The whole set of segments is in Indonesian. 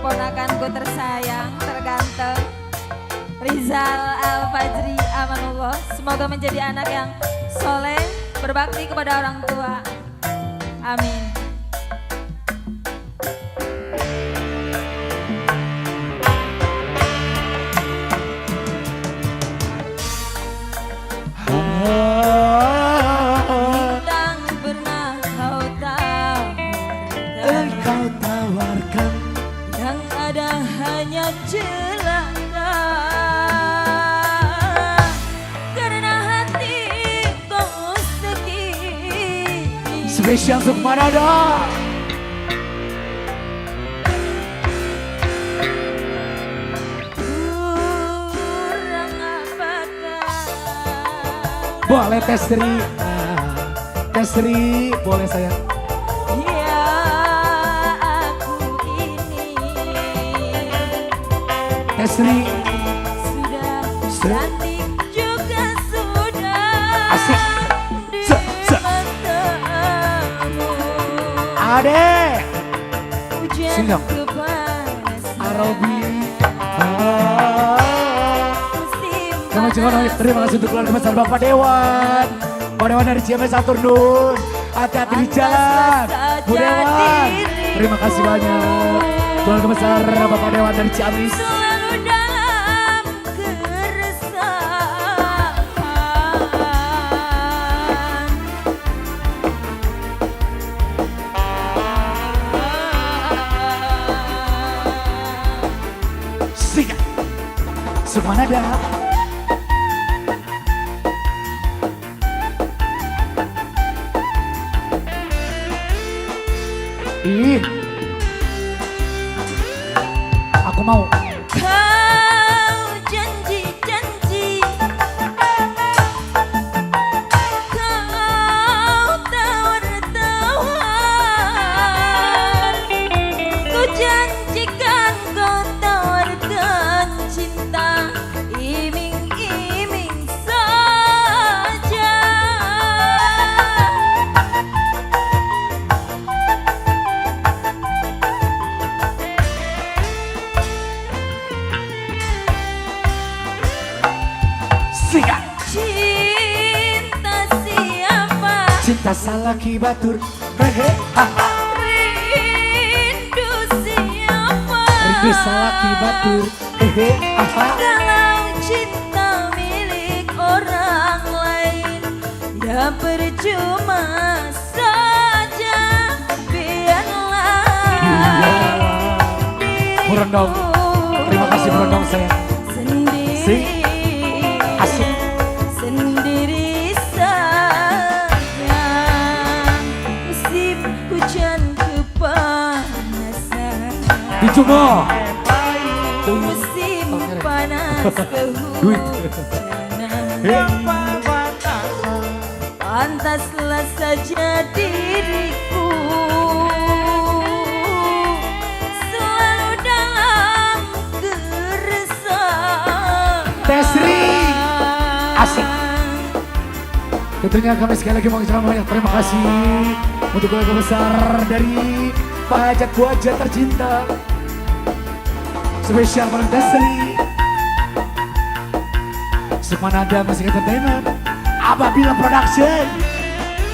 keponakanku tersayang, terganteng, Rizal Al-Fajri Amanullah. Semoga menjadi anak yang soleh, berbakti kepada orang tua. Amin. Bintang pernah kau tawarkan, yang ada hanya celaka. Karena hati kau sedih. Spesial untuk Manada. Kurang apakah? Boleh Testri, Testri boleh saya. Ya aku ini Testri sudah cantik juga sudah asik. di matamu. Ade Hujan Sindang. kepanasan. Arabi. Musim Terima kasih untuk keluarga besar Bapak Dewan. Pak Dewan dari CMS Atur Nun. Hati-hati di jalan. Bu Dewan. Terima kasih banyak. Keluarga besar Bapak Dewan dari Ciamis. selalu dalam keresahan. Sikat. Sumanada. Ih, aku mau. Kau janji-janji, kau tawar-tawar, kau janjikan kau tawarkan cinta, iming-iming saja. Sikat. Cinta siapa? Cinta salaki batur. Hehe. Haha. Rindu siapa? Rindu salaki batur. Hehe. Haha. Kalau cinta milik orang lain, ya percuma saja. Biarlah Murendong. Terima kasih Murendong saya. sendiri, Asik. sendiri saja. Musim hujan kepanasan, Dijumo. musim panas Duit. kehujanan. Pantaslah saja diriku selalu dalam keresahan. Tesri. Asik. Tentunya kami sekali lagi mengucapkan banyak terima kasih untuk keluarga besar dari Pak Hajat Bu Hajat tercinta. Spesial paling Tesri. Sumanada Musik Entertainment. Apabila Production.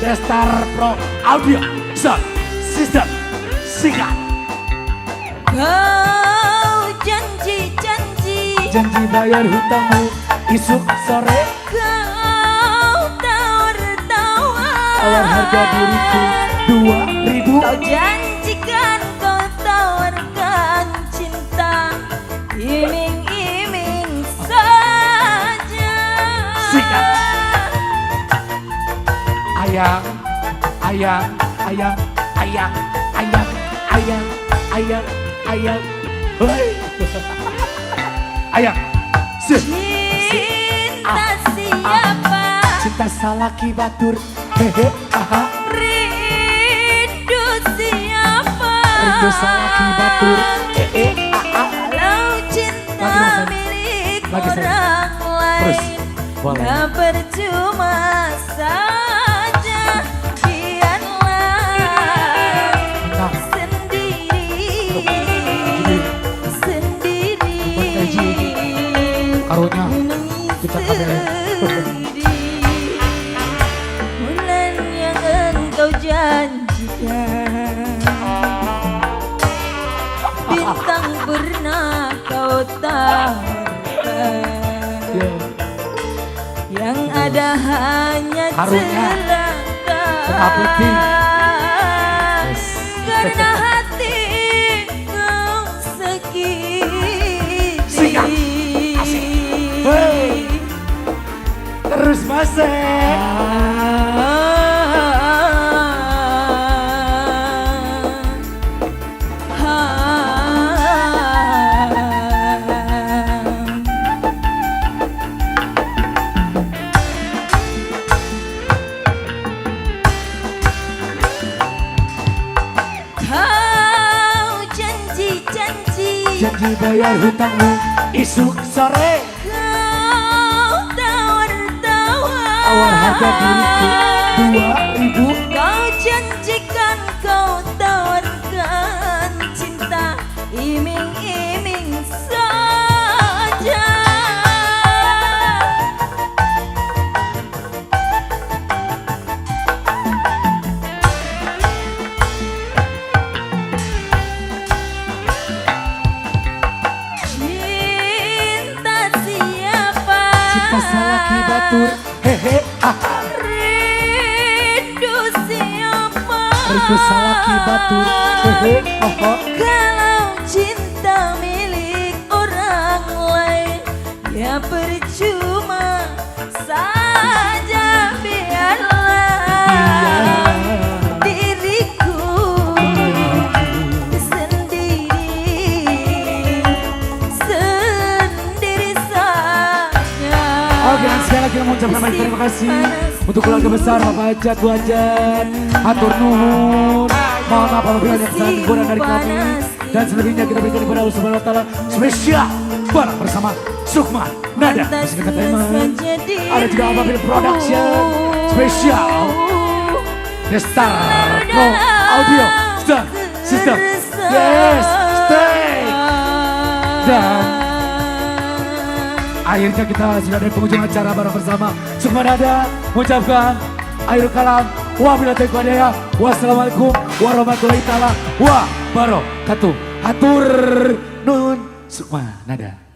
Destar Pro Audio Sound System. Sikat. Kau janji-janji, Janji bayar hutangmu isuk sore. kau tawar-tawar, Tawar harga diriku 2.000. kau janjikan kau tawarkan cinta, iming-iming saja. Sikat. Ayang, ayang, ayang, ayang, ayang, ayang, ayang, ayang. Hei. Ayang. Cinta siapa? Cinta salaki batur. Hehe. Aha. Rindu siapa? Rindu salaki batur. Hehe. Aha. Kalau cinta Lagi, Mas. milik Lagi, saya. orang Terus. lain, Boleh. ya percuma saja. Biarlah Nah. sendiri. Gini. bulan yang engkau janjikan, bintang pernah kau tawarkan, yang ada hanya Harunya celaka. setengah putih. Karena hati kau sakiti. Siap. Hey. Terus masih. Kau janji-janji, Janji bayar hutangmu isuk sore. kau tawar-tawar, Awal harga diriku 2.000. kau janjikan, kau tawarkan cinta iming-iming saja. Cinta siapa? Cinta salaki batur. Hehe ah. Rindu siapa? Rindu salaki batur. Hehe oh oh. Kalau cinta milik orang lain, ya percuma saja, biarlah diriku sendiri saja. Oke, dan sekali lagi mengucapkan banyak terima kasih untuk keluarga besar Bapak Hajat, Bu Hajat, atur nuhun. Mohon maaf apabila ada kesalahan kurang dari kami, dan selebihnya kita berikan kepada Allah Subhanahu wa taala spesial bareng bersama Sukma Nada Musik Entertainment. Ada juga Ababil Production spesial Destar No Audio System. Yes, stay. Dan akhirnya kita sudah dari penghujung acara bareng bersama Sukma Nada mengucapkan akhir kalam wabillahi taufiq wal hidayah. Wassalamualaikum warahmatullahi taala wabarakatuh. Hatur nun Sukma Nada.